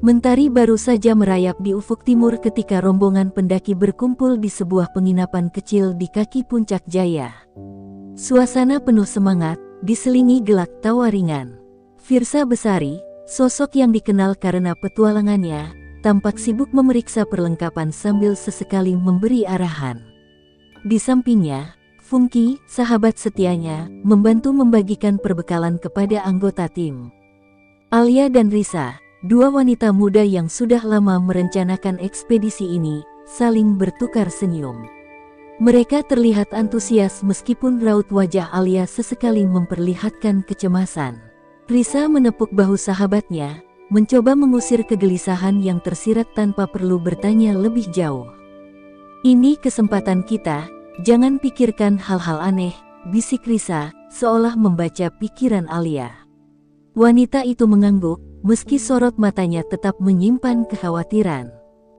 Mentari baru saja merayap di ufuk timur ketika rombongan pendaki berkumpul di sebuah penginapan kecil di kaki puncak Jaya. Suasana penuh semangat, diselingi gelak tawa ringan. Firsa Besari, sosok yang dikenal karena petualangannya, tampak sibuk memeriksa perlengkapan sambil sesekali memberi arahan. Di sampingnya, Funky, sahabat setianya, membantu membagikan perbekalan kepada anggota tim. Alia dan Risa, dua wanita muda yang sudah lama merencanakan ekspedisi ini, saling bertukar senyum. Mereka terlihat antusias meskipun raut wajah Alia sesekali memperlihatkan kecemasan. Risa menepuk bahu sahabatnya, mencoba mengusir kegelisahan yang tersirat tanpa perlu bertanya lebih jauh. "Ini kesempatan kita, jangan pikirkan hal-hal aneh," bisik Risa, seolah membaca pikiran Alia. Wanita itu mengangguk, meski sorot matanya tetap menyimpan kekhawatiran.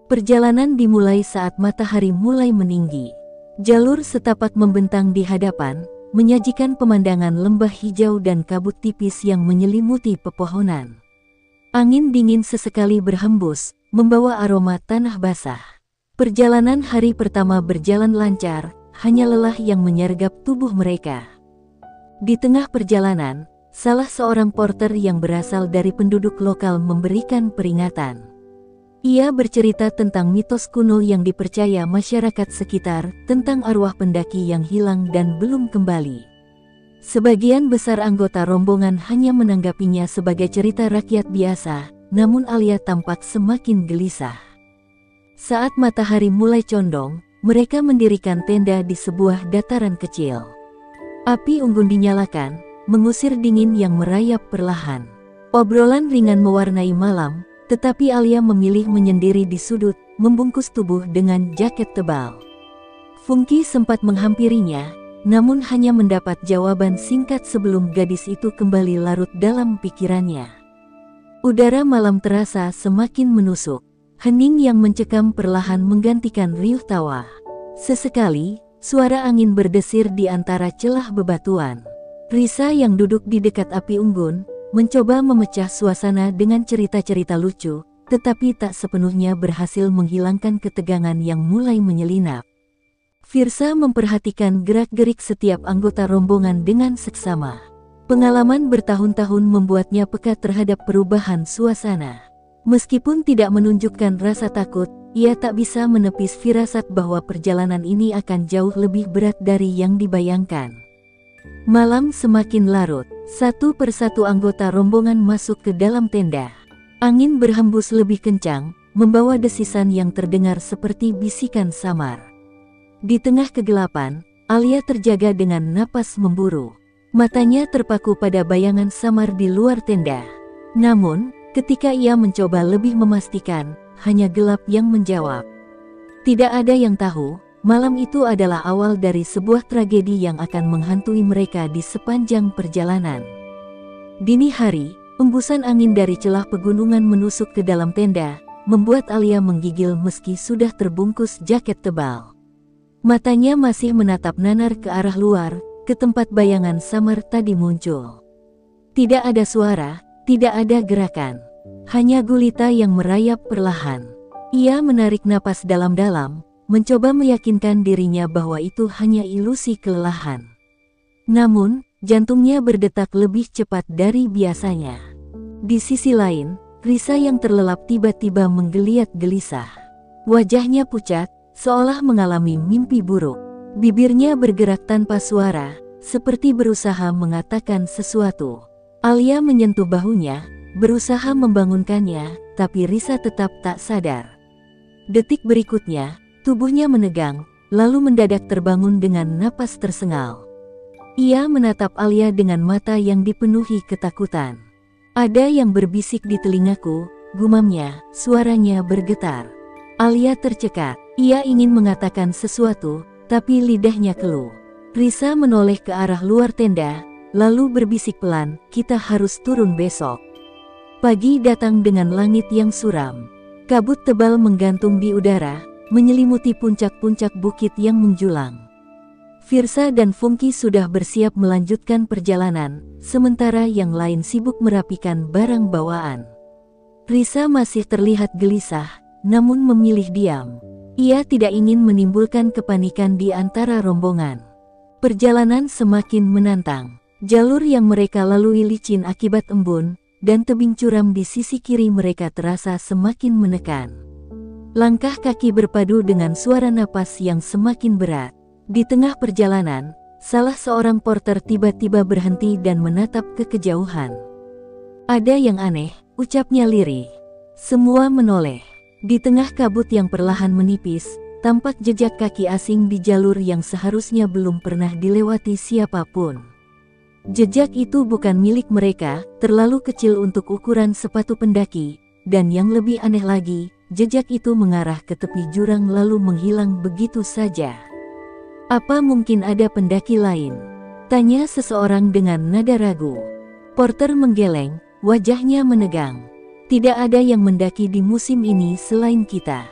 Perjalanan dimulai saat matahari mulai meninggi. Jalur setapak membentang di hadapan, menyajikan pemandangan lembah hijau dan kabut tipis yang menyelimuti pepohonan. Angin dingin sesekali berhembus, membawa aroma tanah basah. Perjalanan hari pertama berjalan lancar, hanya lelah yang menyergap tubuh mereka. Di tengah perjalanan, salah seorang porter yang berasal dari penduduk lokal memberikan peringatan. Ia bercerita tentang mitos kuno yang dipercaya masyarakat sekitar, tentang arwah pendaki yang hilang dan belum kembali. Sebagian besar anggota rombongan hanya menanggapinya sebagai cerita rakyat biasa, namun Alia tampak semakin gelisah. Saat matahari mulai condong, mereka mendirikan tenda di sebuah dataran kecil. Api unggun dinyalakan, mengusir dingin yang merayap perlahan. Obrolan ringan mewarnai malam, tetapi Alia memilih menyendiri di sudut, membungkus tubuh dengan jaket tebal. Funky sempat menghampirinya, namun hanya mendapat jawaban singkat sebelum gadis itu kembali larut dalam pikirannya. Udara malam terasa semakin menusuk, hening yang mencekam perlahan menggantikan riuh tawa. Sesekali, suara angin berdesir di antara celah bebatuan. Risa yang duduk di dekat api unggun, mencoba memecah suasana dengan cerita-cerita lucu, tetapi tak sepenuhnya berhasil menghilangkan ketegangan yang mulai menyelinap. Firsa memperhatikan gerak-gerik setiap anggota rombongan dengan seksama. Pengalaman bertahun-tahun membuatnya peka terhadap perubahan suasana. Meskipun tidak menunjukkan rasa takut, ia tak bisa menepis firasat bahwa perjalanan ini akan jauh lebih berat dari yang dibayangkan. Malam semakin larut, satu persatu anggota rombongan masuk ke dalam tenda. Angin berhembus lebih kencang, membawa desisan yang terdengar seperti bisikan samar. Di tengah kegelapan, Alia terjaga dengan napas memburu. Matanya terpaku pada bayangan samar di luar tenda. Namun, ketika ia mencoba lebih memastikan, hanya gelap yang menjawab. Tidak ada yang tahu. Malam itu adalah awal dari sebuah tragedi yang akan menghantui mereka di sepanjang perjalanan. Dini hari, embusan angin dari celah pegunungan menusuk ke dalam tenda, membuat Alia menggigil meski sudah terbungkus jaket tebal. Matanya masih menatap nanar ke arah luar, ke tempat bayangan samar tadi muncul. Tidak ada suara, tidak ada gerakan, hanya gulita yang merayap perlahan. Ia menarik napas dalam-dalam, mencoba meyakinkan dirinya bahwa itu hanya ilusi kelelahan. Namun, jantungnya berdetak lebih cepat dari biasanya. Di sisi lain, Risa yang terlelap tiba-tiba menggeliat gelisah. Wajahnya pucat, seolah mengalami mimpi buruk. Bibirnya bergerak tanpa suara, seperti berusaha mengatakan sesuatu. Alia menyentuh bahunya, berusaha membangunkannya, tapi Risa tetap tak sadar. Detik berikutnya, tubuhnya menegang, lalu mendadak terbangun dengan napas tersengal. Ia menatap Alia dengan mata yang dipenuhi ketakutan. "Ada yang berbisik di telingaku," gumamnya, suaranya bergetar. Alia tercekat, ia ingin mengatakan sesuatu, tapi lidahnya keluh. Risa menoleh ke arah luar tenda, lalu berbisik pelan, "Kita harus turun besok." Pagi datang dengan langit yang suram. Kabut tebal menggantung di udara, menyelimuti puncak-puncak bukit yang menjulang. Firsa dan Funky sudah bersiap melanjutkan perjalanan, sementara yang lain sibuk merapikan barang bawaan. Risa masih terlihat gelisah, namun memilih diam. Ia tidak ingin menimbulkan kepanikan di antara rombongan. Perjalanan semakin menantang. Jalur yang mereka lalui licin akibat embun, dan tebing curam di sisi kiri mereka terasa semakin menekan. Langkah kaki berpadu dengan suara napas yang semakin berat. Di tengah perjalanan, salah seorang porter tiba-tiba berhenti dan menatap ke kejauhan. "Ada yang aneh," ucapnya lirih. Semua menoleh. Di tengah kabut yang perlahan menipis, tampak jejak kaki asing di jalur yang seharusnya belum pernah dilewati siapapun. Jejak itu bukan milik mereka, terlalu kecil untuk ukuran sepatu pendaki, dan yang lebih aneh lagi, jejak itu mengarah ke tepi jurang lalu menghilang begitu saja. "Apa mungkin ada pendaki lain?" tanya seseorang dengan nada ragu. Porter menggeleng, wajahnya menegang. "Tidak ada yang mendaki di musim ini selain kita."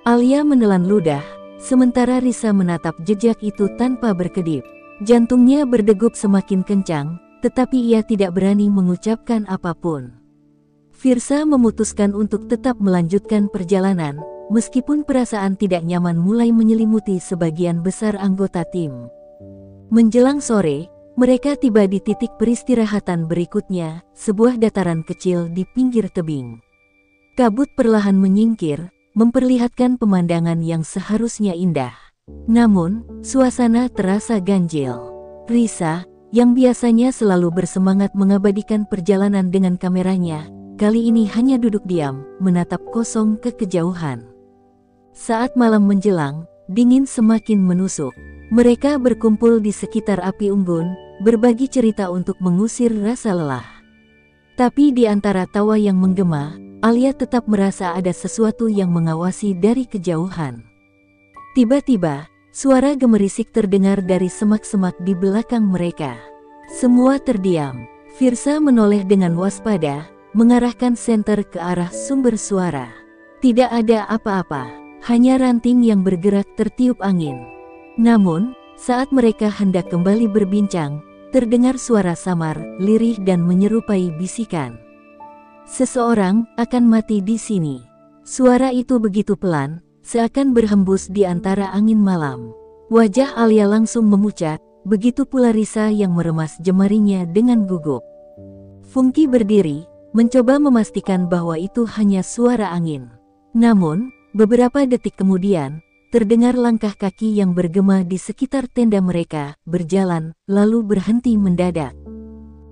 Alia menelan ludah, sementara Risa menatap jejak itu tanpa berkedip. Jantungnya berdegup semakin kencang, tetapi ia tidak berani mengucapkan apapun. Firsa memutuskan untuk tetap melanjutkan perjalanan, meskipun perasaan tidak nyaman mulai menyelimuti sebagian besar anggota tim. Menjelang sore, mereka tiba di titik peristirahatan berikutnya, sebuah dataran kecil di pinggir tebing. Kabut perlahan menyingkir, memperlihatkan pemandangan yang seharusnya indah. Namun, suasana terasa ganjil. Risa, yang biasanya selalu bersemangat mengabadikan perjalanan dengan kameranya, kali ini hanya duduk diam, menatap kosong ke kejauhan. Saat malam menjelang, dingin semakin menusuk. Mereka berkumpul di sekitar api unggun, berbagi cerita untuk mengusir rasa lelah. Tapi di antara tawa yang menggema, Alia tetap merasa ada sesuatu yang mengawasi dari kejauhan. Tiba-tiba, suara gemerisik terdengar dari semak-semak di belakang mereka. Semua terdiam. Firsa menoleh dengan waspada, mengarahkan senter ke arah sumber suara. Tidak ada apa-apa. Hanya ranting yang bergerak tertiup angin. Namun, saat mereka hendak kembali berbincang, terdengar suara samar, lirih dan menyerupai bisikan. "Seseorang akan mati di sini." Suara itu begitu pelan, seakan berhembus di antara angin malam. Wajah Alia langsung memucat, begitu pula Risa yang meremas jemarinya dengan gugup. Funky berdiri, mencoba memastikan bahwa itu hanya suara angin. Namun, beberapa detik kemudian, terdengar langkah kaki yang bergema di sekitar tenda mereka, berjalan, lalu berhenti mendadak.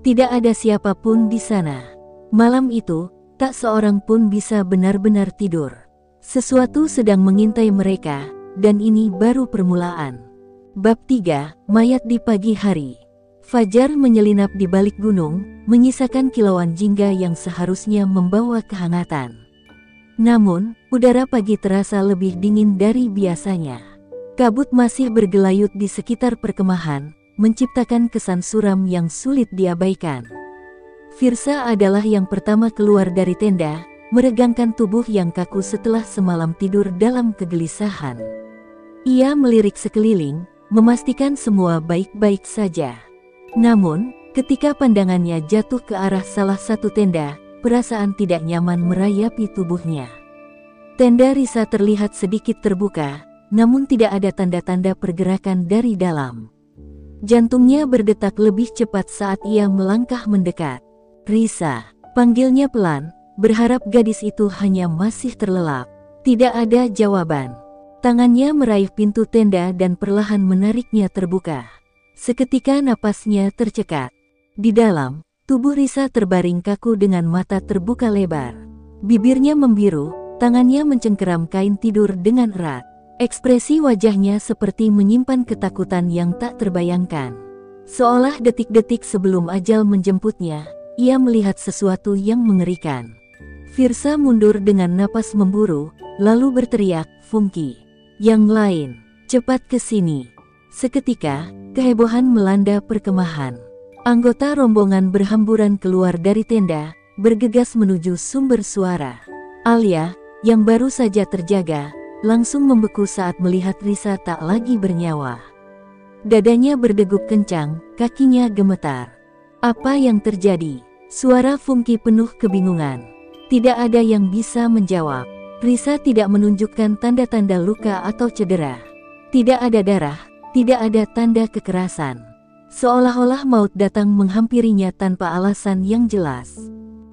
Tidak ada siapapun di sana. Malam itu, tak seorang pun bisa benar-benar tidur. Sesuatu sedang mengintai mereka, dan ini baru permulaan. Bab 3, Mayat di Pagi Hari. Fajar menyelinap di balik gunung, menyisakan kilauan jingga yang seharusnya membawa kehangatan. Namun, udara pagi terasa lebih dingin dari biasanya. Kabut masih bergelayut di sekitar perkemahan, menciptakan kesan suram yang sulit diabaikan. Firsa adalah yang pertama keluar dari tenda, meregangkan tubuh yang kaku setelah semalam tidur dalam kegelisahan. Ia melirik sekeliling, memastikan semua baik-baik saja. Namun, ketika pandangannya jatuh ke arah salah satu tenda, perasaan tidak nyaman merayapi tubuhnya. Tenda Risa terlihat sedikit terbuka, namun tidak ada tanda-tanda pergerakan dari dalam. Jantungnya berdetak lebih cepat saat ia melangkah mendekat. "Risa," panggilnya pelan, berharap gadis itu hanya masih terlelap. Tidak ada jawaban. Tangannya meraih pintu tenda dan perlahan menariknya terbuka. Seketika napasnya tercekat. Di dalam, tubuh Risa terbaring kaku dengan mata terbuka lebar. Bibirnya membiru, tangannya mencengkeram kain tidur dengan erat. Ekspresi wajahnya seperti menyimpan ketakutan yang tak terbayangkan. Seolah detik-detik sebelum ajal menjemputnya, ia melihat sesuatu yang mengerikan. Firsa mundur dengan napas memburu, lalu berteriak, "Funky! Yang lain, cepat ke sini!" Seketika, kehebohan melanda perkemahan. Anggota rombongan berhamburan keluar dari tenda, bergegas menuju sumber suara. Alia, yang baru saja terjaga, langsung membeku saat melihat Risa tak lagi bernyawa. Dadanya berdegup kencang, kakinya gemetar. Apa yang terjadi? Suara Funky penuh kebingungan. Tidak ada yang bisa menjawab. Risa tidak menunjukkan tanda-tanda luka atau cedera. Tidak ada darah, tidak ada tanda kekerasan. Seolah-olah maut datang menghampirinya tanpa alasan yang jelas.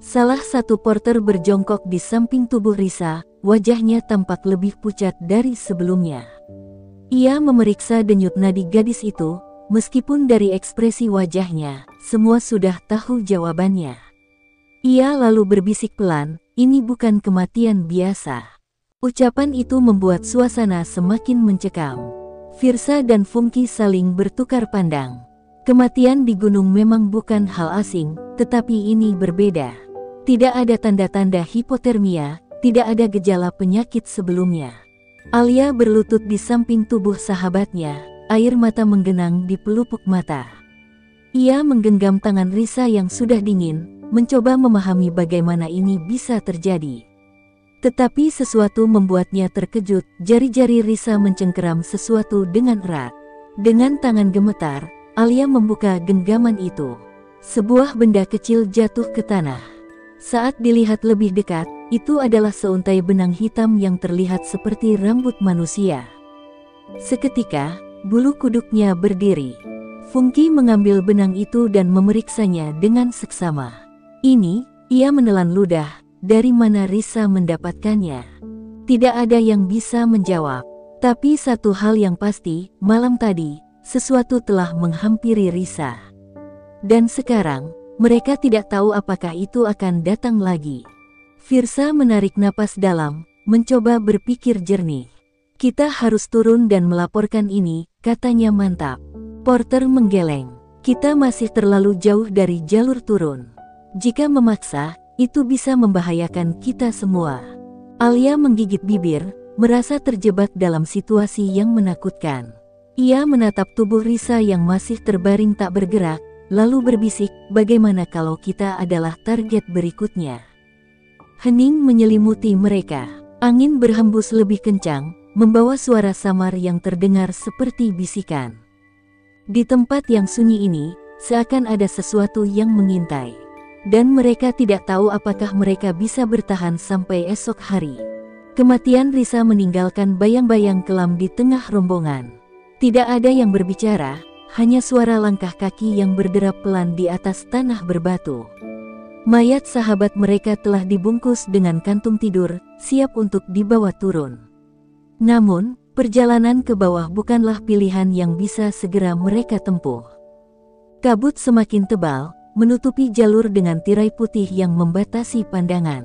Salah satu porter berjongkok di samping tubuh Risa, wajahnya tampak lebih pucat dari sebelumnya. Ia memeriksa denyut nadi gadis itu, meskipun dari ekspresi wajahnya, semua sudah tahu jawabannya. Ia lalu berbisik pelan, "Ini bukan kematian biasa." Ucapan itu membuat suasana semakin mencekam. Firsa dan Funky saling bertukar pandang. Kematian di gunung memang bukan hal asing, tetapi ini berbeda. Tidak ada tanda-tanda hipotermia, tidak ada gejala penyakit sebelumnya. Alia berlutut di samping tubuh sahabatnya, air mata menggenang di pelupuk mata. Ia menggenggam tangan Risa yang sudah dingin, mencoba memahami bagaimana ini bisa terjadi. Tetapi sesuatu membuatnya terkejut, jari-jari Risa mencengkeram sesuatu dengan erat. Dengan tangan gemetar, Alia membuka genggaman itu. Sebuah benda kecil jatuh ke tanah. Saat dilihat lebih dekat, itu adalah seuntai benang hitam yang terlihat seperti rambut manusia. Seketika, bulu kuduknya berdiri. Funky mengambil benang itu dan memeriksanya dengan seksama. Ini, ia menelan ludah, dari mana Risa mendapatkannya? Tidak ada yang bisa menjawab. Tapi satu hal yang pasti, malam tadi, sesuatu telah menghampiri Risa. Dan sekarang, mereka tidak tahu apakah itu akan datang lagi. Firsa menarik napas dalam, mencoba berpikir jernih. "Kita harus turun dan melaporkan ini," katanya mantap. Porter menggeleng. "Kita masih terlalu jauh dari jalur turun. Jika memaksa, itu bisa membahayakan kita semua." Alia menggigit bibir, merasa terjebak dalam situasi yang menakutkan. Ia menatap tubuh Risa yang masih terbaring tak bergerak, lalu berbisik, "Bagaimana kalau kita adalah target berikutnya?" Hening menyelimuti mereka. Angin berhembus lebih kencang, membawa suara samar yang terdengar seperti bisikan. Di tempat yang sunyi ini, seakan ada sesuatu yang mengintai. Dan mereka tidak tahu apakah mereka bisa bertahan sampai esok hari. Kematian Risa meninggalkan bayang-bayang kelam di tengah rombongan. Tidak ada yang berbicara, hanya suara langkah kaki yang berderap pelan di atas tanah berbatu. Mayat sahabat mereka telah dibungkus dengan kantung tidur, siap untuk dibawa turun. Namun, perjalanan ke bawah bukanlah pilihan yang bisa segera mereka tempuh. Kabut semakin tebal, menutupi jalur dengan tirai putih yang membatasi pandangan.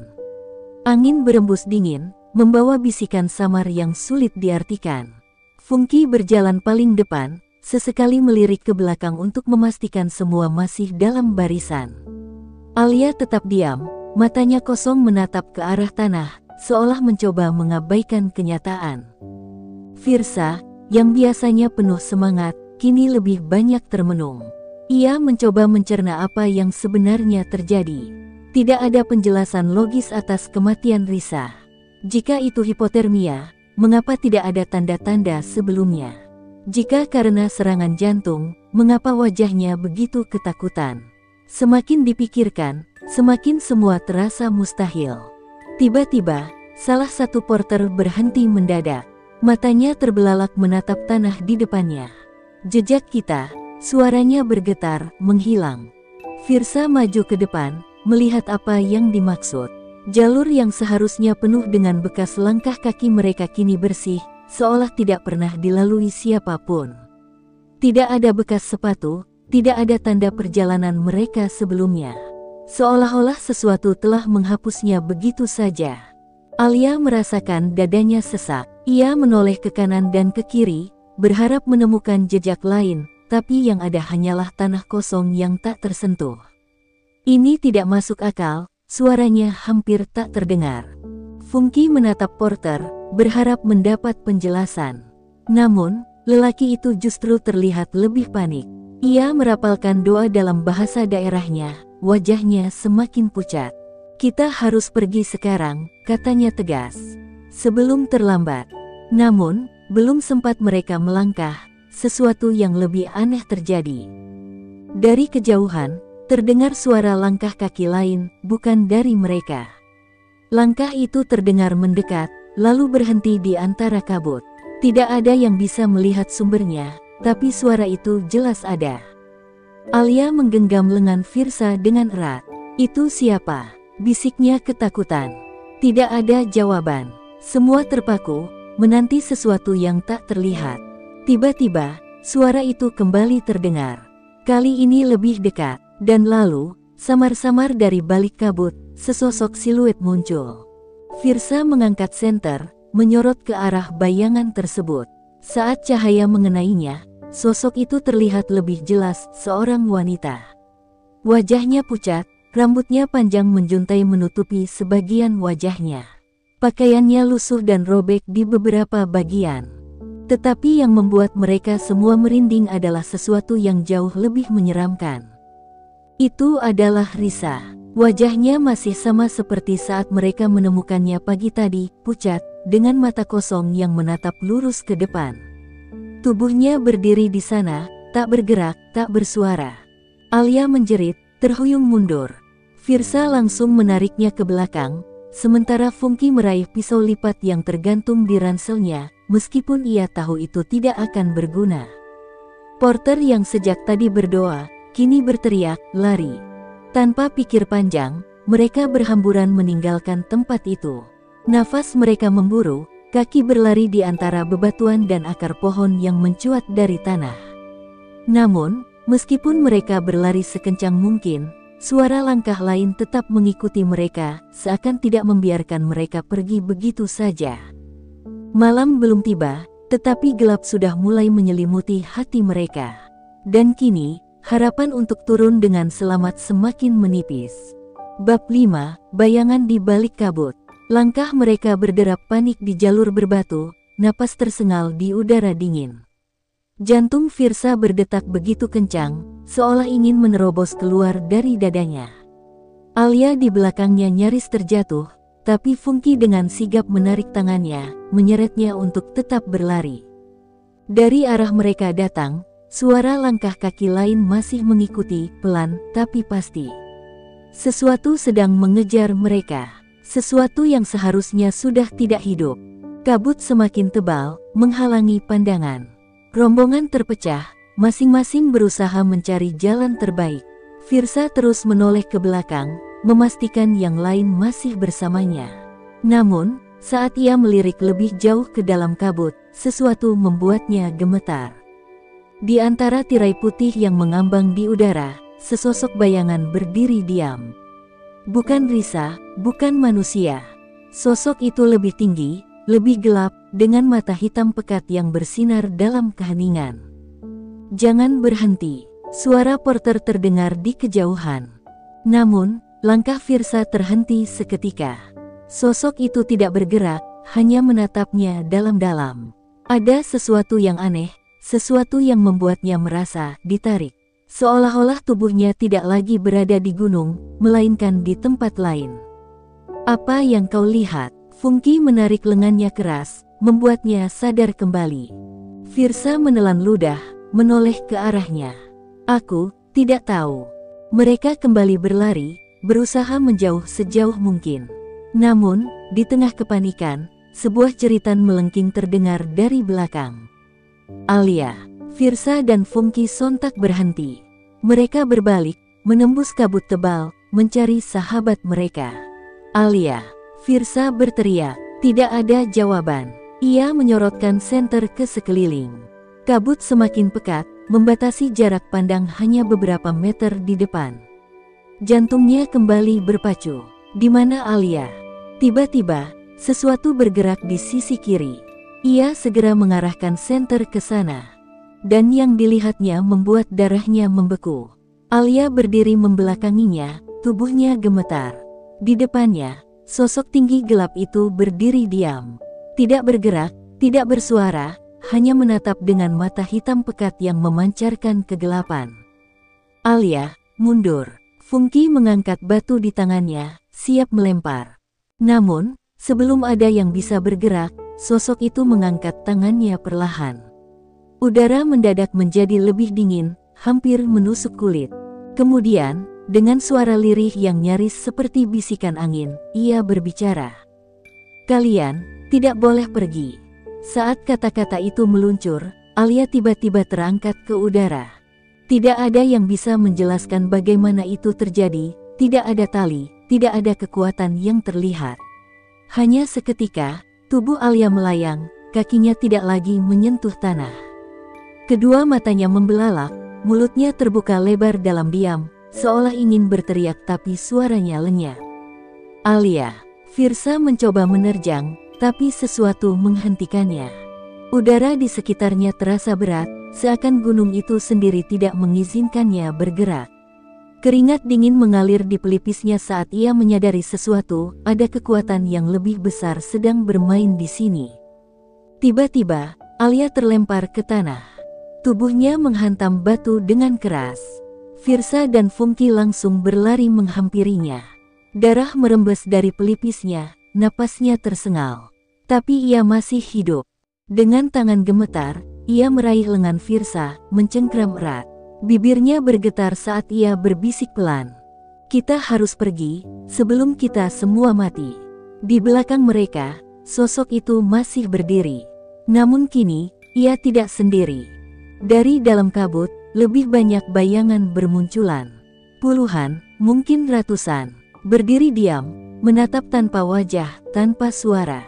Angin berembus dingin, membawa bisikan samar yang sulit diartikan. Funky berjalan paling depan, sesekali melirik ke belakang untuk memastikan semua masih dalam barisan. Alia tetap diam, matanya kosong menatap ke arah tanah, seolah mencoba mengabaikan kenyataan. Firsa, yang biasanya penuh semangat, kini lebih banyak termenung. Ia mencoba mencerna apa yang sebenarnya terjadi. Tidak ada penjelasan logis atas kematian Risa. Jika itu hipotermia, mengapa tidak ada tanda-tanda sebelumnya? Jika karena serangan jantung, mengapa wajahnya begitu ketakutan? Semakin dipikirkan, semakin semua terasa mustahil. Tiba-tiba, salah satu porter berhenti mendadak. Matanya terbelalak menatap tanah di depannya. "Jejak kita," suaranya bergetar, "menghilang." Firsa maju ke depan, melihat apa yang dimaksud. Jalur yang seharusnya penuh dengan bekas langkah kaki mereka kini bersih, seolah tidak pernah dilalui siapapun. Tidak ada bekas sepatu, tidak ada tanda perjalanan mereka sebelumnya. Seolah-olah sesuatu telah menghapusnya begitu saja. Alia merasakan dadanya sesak. Ia menoleh ke kanan dan ke kiri, berharap menemukan jejak lain, tapi yang ada hanyalah tanah kosong yang tak tersentuh. Ini tidak masuk akal, suaranya hampir tak terdengar. Funky menatap porter, berharap mendapat penjelasan. Namun, lelaki itu justru terlihat lebih panik. Ia merapalkan doa dalam bahasa daerahnya, wajahnya semakin pucat. "Kita harus pergi sekarang," katanya tegas. "Sebelum terlambat." Namun, belum sempat mereka melangkah, sesuatu yang lebih aneh terjadi. Dari kejauhan, terdengar suara langkah kaki lain, bukan dari mereka. Langkah itu terdengar mendekat, lalu berhenti di antara kabut. Tidak ada yang bisa melihat sumbernya, tapi suara itu jelas ada. Alia menggenggam lengan Firsa dengan erat. "Itu siapa?" bisiknya ketakutan. Tidak ada jawaban. Semua terpaku, menanti sesuatu yang tak terlihat. Tiba-tiba, suara itu kembali terdengar. Kali ini lebih dekat, dan lalu, samar-samar dari balik kabut, sesosok siluet muncul. Firsa mengangkat senter, menyorot ke arah bayangan tersebut. Saat cahaya mengenainya, sosok itu terlihat lebih jelas, seorang wanita. Wajahnya pucat, rambutnya panjang menjuntai menutupi sebagian wajahnya. Pakaiannya lusuh dan robek di beberapa bagian. Tetapi yang membuat mereka semua merinding adalah sesuatu yang jauh lebih menyeramkan. Itu adalah Risa. Wajahnya masih sama seperti saat mereka menemukannya pagi tadi, pucat, dengan mata kosong yang menatap lurus ke depan. Tubuhnya berdiri di sana, tak bergerak, tak bersuara. Alia menjerit, terhuyung mundur. Firsa langsung menariknya ke belakang, sementara Funky meraih pisau lipat yang tergantung di ranselnya, meskipun ia tahu itu tidak akan berguna. Porter yang sejak tadi berdoa, kini berteriak, "Lari!" Tanpa pikir panjang, mereka berhamburan meninggalkan tempat itu. Nafas mereka memburu, kaki berlari di antara bebatuan dan akar pohon yang mencuat dari tanah. Namun, meskipun mereka berlari sekencang mungkin, suara langkah lain tetap mengikuti mereka, seakan tidak membiarkan mereka pergi begitu saja. Malam belum tiba, tetapi gelap sudah mulai menyelimuti hati mereka. Dan kini, harapan untuk turun dengan selamat semakin menipis. Bab 5, Bayangan di balik kabut. Langkah mereka berderap panik di jalur berbatu, napas tersengal di udara dingin. Jantung Firsa berdetak begitu kencang, seolah ingin menerobos keluar dari dadanya. Alia di belakangnya nyaris terjatuh, tapi Funky dengan sigap menarik tangannya, menyeretnya untuk tetap berlari. Dari arah mereka datang, suara langkah kaki lain masih mengikuti, pelan tapi pasti. Sesuatu sedang mengejar mereka. Sesuatu yang seharusnya sudah tidak hidup. Kabut semakin tebal, menghalangi pandangan. Rombongan terpecah, masing-masing berusaha mencari jalan terbaik. Firsa terus menoleh ke belakang, memastikan yang lain masih bersamanya. Namun, saat ia melirik lebih jauh ke dalam kabut, sesuatu membuatnya gemetar. Di antara tirai putih yang mengambang di udara, sesosok bayangan berdiri diam. Bukan Risa, bukan manusia. Sosok itu lebih tinggi, lebih gelap, dengan mata hitam pekat yang bersinar dalam keheningan. "Jangan berhenti," suara Porter terdengar di kejauhan. Namun, langkah Firsa terhenti seketika. Sosok itu tidak bergerak, hanya menatapnya dalam-dalam. Ada sesuatu yang aneh, sesuatu yang membuatnya merasa ditarik. Seolah-olah tubuhnya tidak lagi berada di gunung, melainkan di tempat lain. "Apa yang kau lihat?" Funky menarik lengannya keras, membuatnya sadar kembali. Firsa menelan ludah, menoleh ke arahnya. "Aku tidak tahu." Mereka kembali berlari, berusaha menjauh sejauh mungkin. Namun, di tengah kepanikan, sebuah jeritan melengking terdengar dari belakang. Alia, Firsa dan Funky sontak berhenti. Mereka berbalik, menembus kabut tebal, mencari sahabat mereka. "Alia!" Firsa berteriak. Tidak ada jawaban. Ia menyorotkan senter ke sekeliling. Kabut semakin pekat, membatasi jarak pandang hanya beberapa meter di depan. Jantungnya kembali berpacu. Di mana Alia? Tiba-tiba, sesuatu bergerak di sisi kiri. Ia segera mengarahkan senter ke sana. Dan yang dilihatnya membuat darahnya membeku. Alia berdiri membelakanginya, tubuhnya gemetar. Di depannya, sosok tinggi gelap itu berdiri diam. Tidak bergerak, tidak bersuara, hanya menatap dengan mata hitam pekat yang memancarkan kegelapan. "Alia, mundur." Funky mengangkat batu di tangannya, siap melempar. Namun, sebelum ada yang bisa bergerak, sosok itu mengangkat tangannya perlahan. Udara mendadak menjadi lebih dingin, hampir menusuk kulit. Kemudian, Dengan suara lirih yang nyaris seperti bisikan angin, ia berbicara. "Kalian tidak boleh pergi." Saat kata-kata itu meluncur, Alia tiba-tiba terangkat ke udara. Tidak ada yang bisa menjelaskan bagaimana itu terjadi, tidak ada tali, tidak ada kekuatan yang terlihat. Hanya seketika, tubuh Alia melayang, kakinya tidak lagi menyentuh tanah. Kedua matanya membelalak, mulutnya terbuka lebar dalam diam, seolah ingin berteriak tapi suaranya lenyap. "Alia!" Firsa mencoba menerjang, tapi sesuatu menghentikannya. Udara di sekitarnya terasa berat, seakan gunung itu sendiri tidak mengizinkannya bergerak. Keringat dingin mengalir di pelipisnya saat ia menyadari sesuatu, ada kekuatan yang lebih besar sedang bermain di sini. Tiba-tiba, Alia terlempar ke tanah. Tubuhnya menghantam batu dengan keras. Firsa dan Funky langsung berlari menghampirinya. Darah merembes dari pelipisnya, napasnya tersengal. Tapi ia masih hidup. Dengan tangan gemetar, ia meraih lengan Firsa, mencengkram erat. Bibirnya bergetar saat ia berbisik pelan. "Kita harus pergi, sebelum kita semua mati." Di belakang mereka, sosok itu masih berdiri. Namun kini, ia tidak sendiri. Dari dalam kabut, lebih banyak bayangan bermunculan. Puluhan, mungkin ratusan, berdiri diam, menatap tanpa wajah, tanpa suara.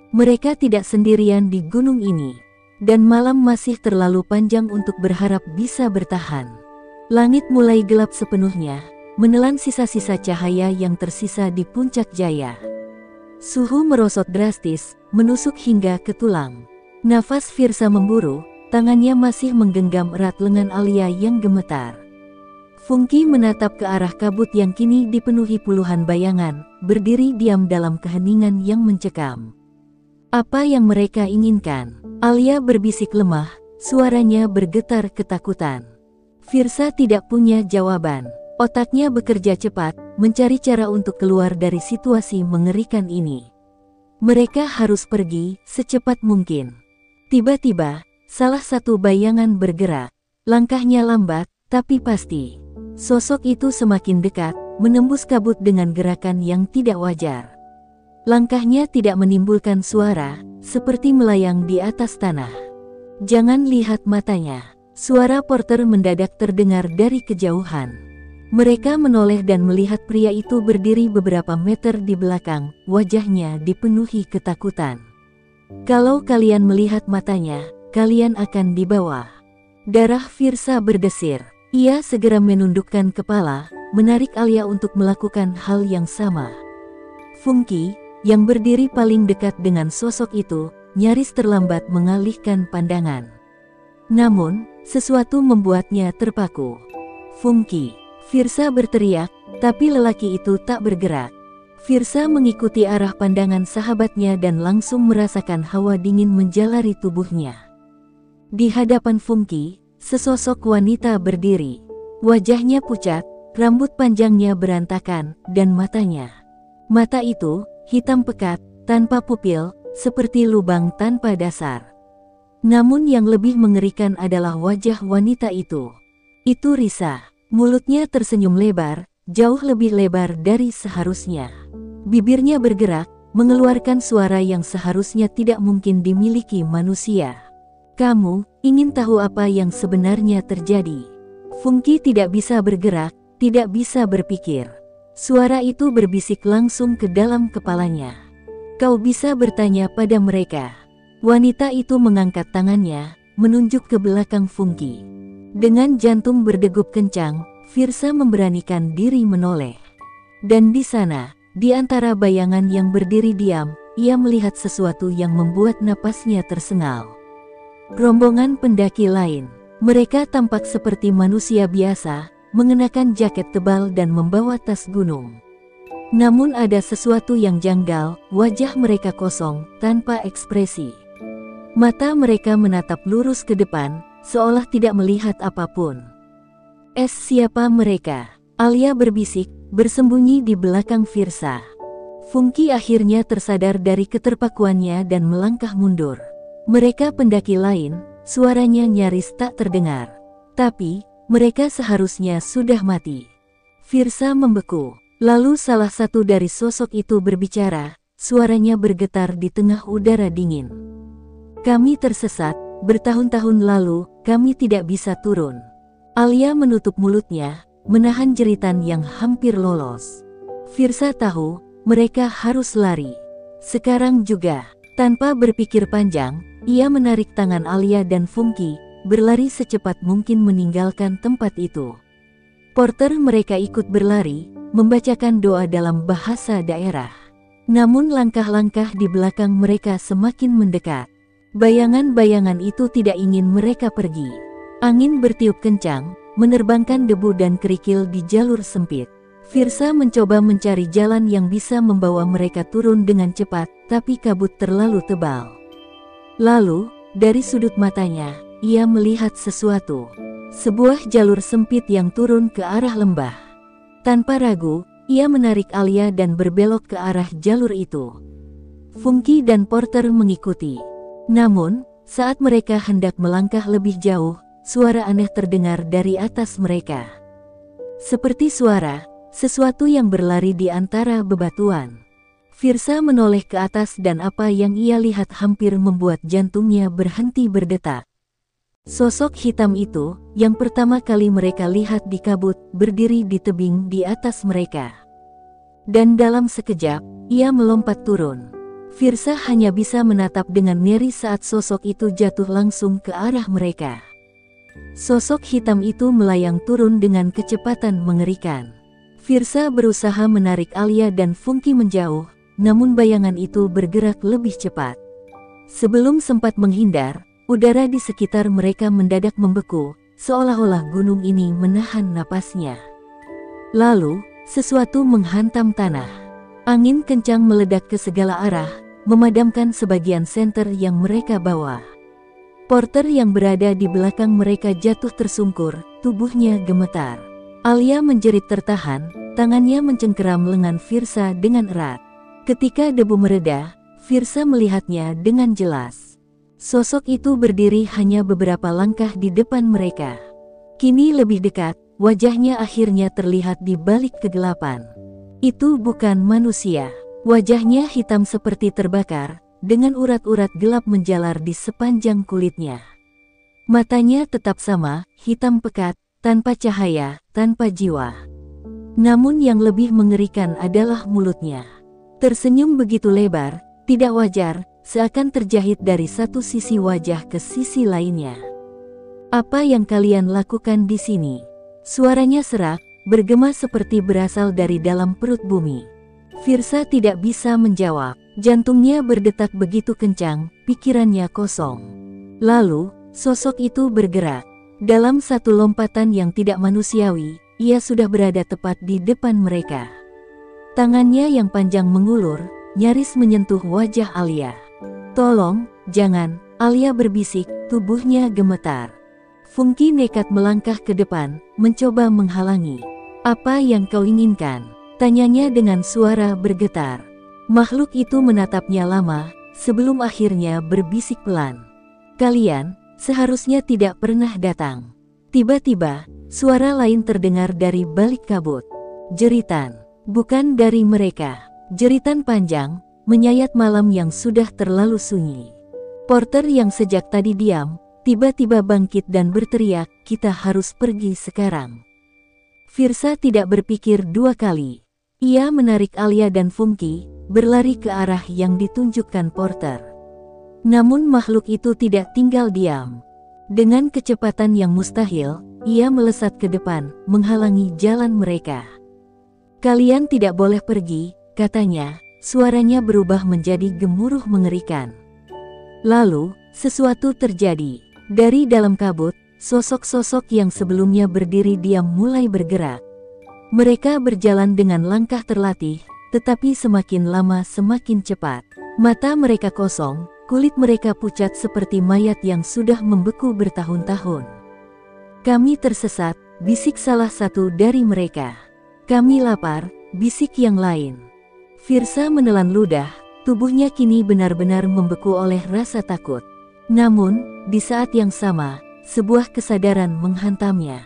Mereka tidak sendirian di gunung ini. Dan malam masih terlalu panjang untuk berharap bisa bertahan. Langit mulai gelap sepenuhnya, menelan sisa-sisa cahaya yang tersisa di puncak Jaya. Suhu merosot drastis, menusuk hingga ke tulang. Nafas Firsa memburu, tangannya masih menggenggam erat lengan Alia yang gemetar. Funky menatap ke arah kabut yang kini dipenuhi puluhan bayangan, berdiri diam dalam keheningan yang mencekam. "Apa yang mereka inginkan?" Alia berbisik lemah, suaranya bergetar ketakutan. Firsa tidak punya jawaban. Otaknya bekerja cepat, mencari cara untuk keluar dari situasi mengerikan ini. Mereka harus pergi secepat mungkin. Tiba-tiba, salah satu bayangan bergerak. Langkahnya lambat, tapi pasti. Sosok itu semakin dekat, menembus kabut dengan gerakan yang tidak wajar. Langkahnya tidak menimbulkan suara, seperti melayang di atas tanah. "Jangan lihat matanya." Suara porter mendadak terdengar dari kejauhan. Mereka menoleh dan melihat pria itu berdiri beberapa meter di belakang, wajahnya dipenuhi ketakutan. "Kalau kalian melihat matanya, kalian akan dibawa." Darah Firsa berdesir. Ia segera menundukkan kepala, menarik Alia untuk melakukan hal yang sama. Funky, yang berdiri paling dekat dengan sosok itu, nyaris terlambat mengalihkan pandangan. Namun, sesuatu membuatnya terpaku. "Funky!" Firsa berteriak, tapi lelaki itu tak bergerak. Firsa mengikuti arah pandangan sahabatnya dan langsung merasakan hawa dingin menjalari tubuhnya. Di hadapan Funky, sesosok wanita berdiri. Wajahnya pucat, rambut panjangnya berantakan, dan mata itu hitam pekat, tanpa pupil, seperti lubang tanpa dasar. Namun yang lebih mengerikan adalah wajah wanita itu. Itu Risa. Mulutnya tersenyum lebar, jauh lebih lebar dari seharusnya. Bibirnya bergerak, mengeluarkan suara yang seharusnya tidak mungkin dimiliki manusia. "Kamu ingin tahu apa yang sebenarnya terjadi?" Funky tidak bisa bergerak, tidak bisa berpikir. Suara itu berbisik langsung ke dalam kepalanya. "Kau bisa bertanya pada mereka." Wanita itu mengangkat tangannya, menunjuk ke belakang Funky. Dengan jantung berdegup kencang, Firsa memberanikan diri menoleh. Dan di sana, di antara bayangan yang berdiri diam, ia melihat sesuatu yang membuat napasnya tersengal. Rombongan pendaki lain. Mereka tampak seperti manusia biasa, mengenakan jaket tebal dan membawa tas gunung. Namun ada sesuatu yang janggal, wajah mereka kosong, tanpa ekspresi. Mata mereka menatap lurus ke depan, seolah tidak melihat apapun. Siapa mereka?" Alia berbisik, bersembunyi di belakang Firsa. Funky akhirnya tersadar dari keterpakuannya dan melangkah mundur. "Mereka pendaki lain," suaranya nyaris tak terdengar. "Tapi, mereka seharusnya sudah mati." Firsa membeku. Lalu salah satu dari sosok itu berbicara, suaranya bergetar di tengah udara dingin. Kami tersesat, bertahun-tahun lalu, kami tidak bisa turun. Alia menutup mulutnya, menahan jeritan yang hampir lolos. Firsa tahu, mereka harus lari. Sekarang juga, tanpa berpikir panjang, ia menarik tangan Alia dan Funky, berlari secepat mungkin meninggalkan tempat itu. Porter mereka ikut berlari, membacakan doa dalam bahasa daerah. Namun langkah-langkah di belakang mereka semakin mendekat. Bayangan-bayangan itu tidak ingin mereka pergi. Angin bertiup kencang, menerbangkan debu dan kerikil di jalur sempit. Firsa mencoba mencari jalan yang bisa membawa mereka turun dengan cepat, tapi kabut terlalu tebal. Lalu, dari sudut matanya, ia melihat sesuatu. Sebuah jalur sempit yang turun ke arah lembah. Tanpa ragu, ia menarik Alia dan berbelok ke arah jalur itu. Funky dan Porter mengikuti. Namun, saat mereka hendak melangkah lebih jauh, suara aneh terdengar dari atas mereka. Seperti suara sesuatu yang berlari di antara bebatuan. Firsa menoleh ke atas dan apa yang ia lihat hampir membuat jantungnya berhenti berdetak. Sosok hitam itu, yang pertama kali mereka lihat di kabut, berdiri di tebing di atas mereka. Dan dalam sekejap, ia melompat turun. Firsa hanya bisa menatap dengan ngeri saat sosok itu jatuh langsung ke arah mereka. Sosok hitam itu melayang turun dengan kecepatan mengerikan. Firsa berusaha menarik Alia dan Funky menjauh, namun bayangan itu bergerak lebih cepat. Sebelum sempat menghindar, udara di sekitar mereka mendadak membeku, seolah-olah gunung ini menahan napasnya. Lalu, sesuatu menghantam tanah. Angin kencang meledak ke segala arah, memadamkan sebagian senter yang mereka bawa. Porter yang berada di belakang mereka jatuh tersungkur, tubuhnya gemetar. Alia menjerit tertahan, tangannya mencengkeram lengan Firsa dengan erat. Ketika debu mereda, Firsa melihatnya dengan jelas. Sosok itu berdiri hanya beberapa langkah di depan mereka. Kini lebih dekat, wajahnya akhirnya terlihat di balik kegelapan. Itu bukan manusia. Wajahnya hitam seperti terbakar, dengan urat-urat gelap menjalar di sepanjang kulitnya. Matanya tetap sama, hitam pekat, tanpa cahaya, tanpa jiwa. Namun yang lebih mengerikan adalah mulutnya. Tersenyum begitu lebar, tidak wajar, seakan terjahit dari satu sisi wajah ke sisi lainnya. "Apa yang kalian lakukan di sini?" Suaranya serak, bergema seperti berasal dari dalam perut bumi. Firsa tidak bisa menjawab. Jantungnya berdetak begitu kencang, pikirannya kosong. Lalu, sosok itu bergerak. Dalam satu lompatan yang tidak manusiawi, ia sudah berada tepat di depan mereka. Tangannya yang panjang mengulur, nyaris menyentuh wajah Alia. "Tolong, jangan," Alia berbisik, tubuhnya gemetar. Funky nekat melangkah ke depan, mencoba menghalangi. "Apa yang kau inginkan?" tanyanya dengan suara bergetar. Makhluk itu menatapnya lama, sebelum akhirnya berbisik pelan. "Kalian seharusnya tidak pernah datang." Tiba-tiba, suara lain terdengar dari balik kabut. Jeritan. Bukan dari mereka. Jeritan panjang, menyayat malam yang sudah terlalu sunyi. Porter yang sejak tadi diam, tiba-tiba bangkit dan berteriak, "Kita harus pergi sekarang." Firsa tidak berpikir dua kali. Ia menarik Alia dan Funky, berlari ke arah yang ditunjukkan Porter. Namun makhluk itu tidak tinggal diam. Dengan kecepatan yang mustahil, ia melesat ke depan, menghalangi jalan mereka. "Kalian tidak boleh pergi," katanya, suaranya berubah menjadi gemuruh mengerikan. Lalu, sesuatu terjadi. Dari dalam kabut, sosok-sosok yang sebelumnya berdiri diam mulai bergerak. Mereka berjalan dengan langkah terlatih, tetapi semakin lama semakin cepat. Mata mereka kosong, kulit mereka pucat seperti mayat yang sudah membeku bertahun-tahun. "Kami tersesat," bisik salah satu dari mereka. "Kami lapar," bisik yang lain. Firsa menelan ludah, tubuhnya kini benar-benar membeku oleh rasa takut. Namun, di saat yang sama, sebuah kesadaran menghantamnya.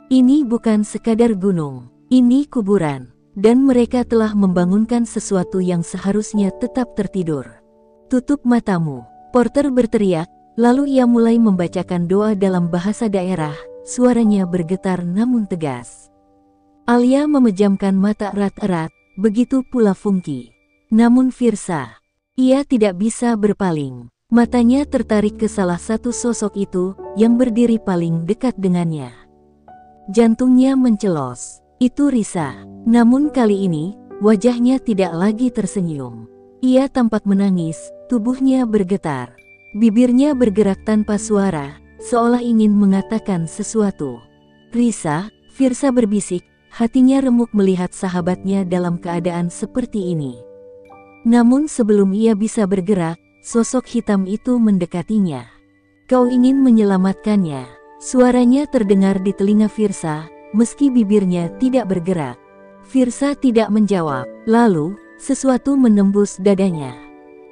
Ini bukan sekadar gunung. Ini kuburan, dan mereka telah membangunkan sesuatu yang seharusnya tetap tertidur. Tutup matamu, Porter berteriak, lalu ia mulai membacakan doa dalam bahasa daerah, suaranya bergetar namun tegas. Alia memejamkan mata erat-erat, begitu pula Funky. Namun Firsa, ia tidak bisa berpaling. Matanya tertarik ke salah satu sosok itu, yang berdiri paling dekat dengannya. Jantungnya mencelos. Itu Risa. Namun kali ini, wajahnya tidak lagi tersenyum. Ia tampak menangis, tubuhnya bergetar. Bibirnya bergerak tanpa suara, seolah ingin mengatakan sesuatu. Risa, Firsa berbisik, hatinya remuk melihat sahabatnya dalam keadaan seperti ini. Namun sebelum ia bisa bergerak, sosok hitam itu mendekatinya. Kau ingin menyelamatkannya. Suaranya terdengar di telinga Firsa, meski bibirnya tidak bergerak. Firsa tidak menjawab. Lalu, sesuatu menembus dadanya.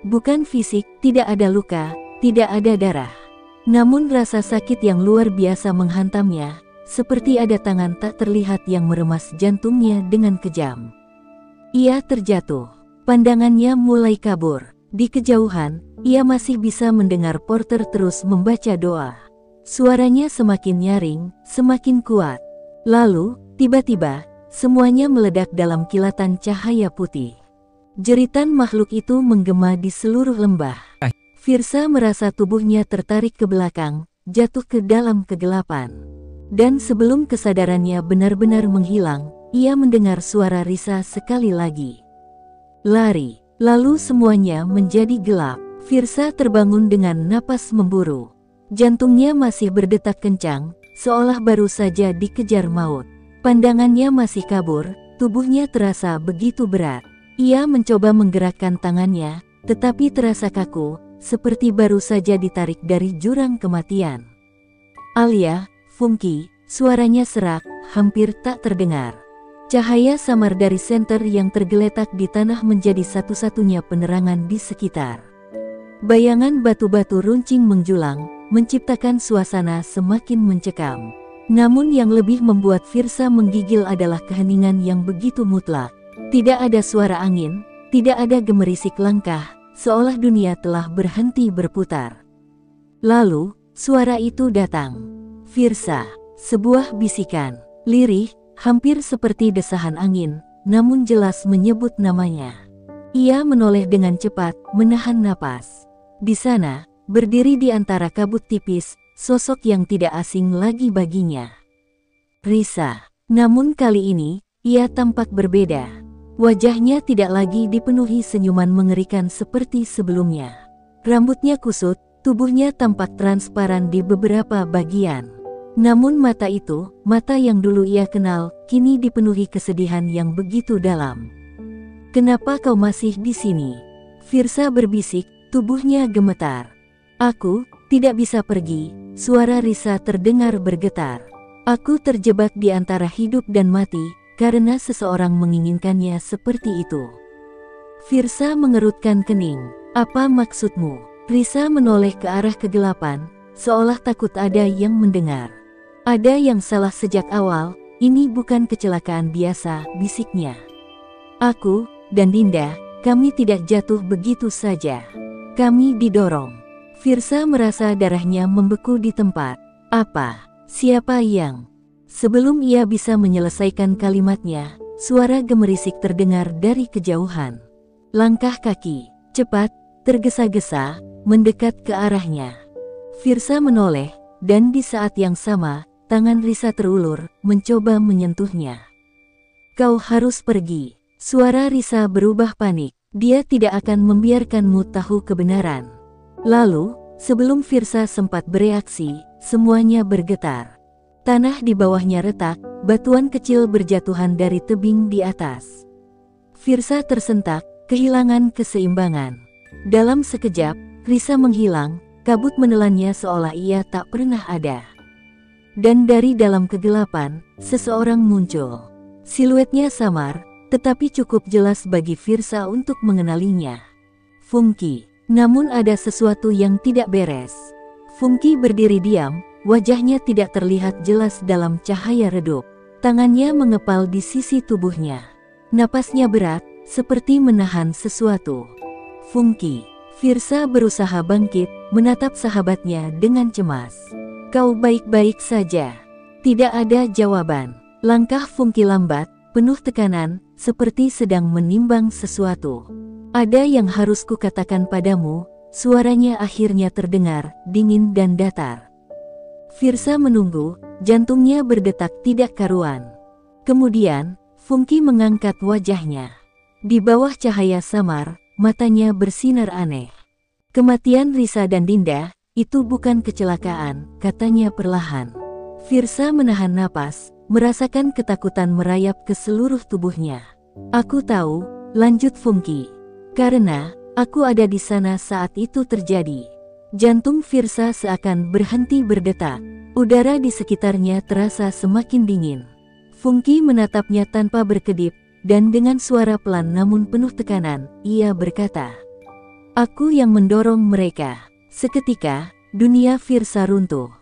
Bukan fisik, tidak ada luka, tidak ada darah. Namun rasa sakit yang luar biasa menghantamnya, seperti ada tangan tak terlihat yang meremas jantungnya dengan kejam. Ia terjatuh. Pandangannya mulai kabur. Di kejauhan, ia masih bisa mendengar Porter terus membaca doa. Suaranya semakin nyaring, semakin kuat. Lalu, tiba-tiba, semuanya meledak dalam kilatan cahaya putih. Jeritan makhluk itu menggema di seluruh lembah. Firsa merasa tubuhnya tertarik ke belakang, jatuh ke dalam kegelapan. Dan sebelum kesadarannya benar-benar menghilang, ia mendengar suara Risa sekali lagi. Lari. Lalu semuanya menjadi gelap. Firsa terbangun dengan napas memburu. Jantungnya masih berdetak kencang, seolah baru saja dikejar maut. Pandangannya masih kabur, tubuhnya terasa begitu berat. Ia mencoba menggerakkan tangannya, tetapi terasa kaku, seperti baru saja ditarik dari jurang kematian. Alia, Funky, suaranya serak, hampir tak terdengar. Cahaya samar dari senter yang tergeletak di tanah menjadi satu-satunya penerangan di sekitar. Bayangan batu-batu runcing menjulang, menciptakan suasana semakin mencekam. Namun yang lebih membuat Firsa menggigil adalah keheningan yang begitu mutlak. Tidak ada suara angin, tidak ada gemerisik langkah, seolah dunia telah berhenti berputar. Lalu, suara itu datang. Firsa, sebuah bisikan, lirih, hampir seperti desahan angin, namun jelas menyebut namanya. Ia menoleh dengan cepat, menahan napas. Di sana, berdiri di antara kabut tipis, sosok yang tidak asing lagi baginya. Risa. Namun kali ini, ia tampak berbeda. Wajahnya tidak lagi dipenuhi senyuman mengerikan seperti sebelumnya. Rambutnya kusut, tubuhnya tampak transparan di beberapa bagian. Namun mata itu, mata yang dulu ia kenal, kini dipenuhi kesedihan yang begitu dalam. Kenapa kau masih di sini? Firsa berbisik, tubuhnya gemetar. Aku tidak bisa pergi, suara Risa terdengar bergetar. Aku terjebak di antara hidup dan mati, karena seseorang menginginkannya seperti itu. Firsa mengerutkan kening. Apa maksudmu? Risa menoleh ke arah kegelapan, seolah takut ada yang mendengar. Ada yang salah sejak awal, ini bukan kecelakaan biasa, bisiknya. Aku dan Dinda, kami tidak jatuh begitu saja. Kami didorong. Firsa merasa darahnya membeku di tempat. Apa? Siapa yang? Sebelum ia bisa menyelesaikan kalimatnya, suara gemerisik terdengar dari kejauhan. Langkah kaki, cepat, tergesa-gesa, mendekat ke arahnya. Firsa menoleh, dan di saat yang sama, tangan Risa terulur, mencoba menyentuhnya. Kau harus pergi. Suara Risa berubah panik. Dia tidak akan membiarkanmu tahu kebenaran. Lalu, sebelum Firsa sempat bereaksi, semuanya bergetar. Tanah di bawahnya retak, batuan kecil berjatuhan dari tebing di atas. Firsa tersentak, kehilangan keseimbangan. Dalam sekejap, Risa menghilang, kabut menelannya seolah ia tak pernah ada. Dan dari dalam kegelapan, seseorang muncul. Siluetnya samar, tetapi cukup jelas bagi Firsa untuk mengenalinya. Funky. Namun ada sesuatu yang tidak beres. Funky berdiri diam, wajahnya tidak terlihat jelas dalam cahaya redup. Tangannya mengepal di sisi tubuhnya. Napasnya berat, seperti menahan sesuatu. Funky. Firsa berusaha bangkit, menatap sahabatnya dengan cemas. Kau baik-baik saja? Tidak ada jawaban. Langkah Funky lambat, penuh tekanan, seperti sedang menimbang sesuatu. Ada yang harus kukatakan padamu, suaranya akhirnya terdengar, dingin dan datar. Firsa menunggu, jantungnya berdetak tidak karuan. Kemudian, Funky mengangkat wajahnya. Di bawah cahaya samar, matanya bersinar aneh. Kematian Risa dan Dinda, itu bukan kecelakaan, katanya perlahan. Firsa menahan napas, merasakan ketakutan merayap ke seluruh tubuhnya. Aku tahu, lanjut Funky. Karena, aku ada di sana saat itu terjadi. Jantung Firsa seakan berhenti berdetak. Udara di sekitarnya terasa semakin dingin. Funky menatapnya tanpa berkedip, dan dengan suara pelan namun penuh tekanan, ia berkata, "Aku yang mendorong mereka." Seketika, dunia Firsa runtuh.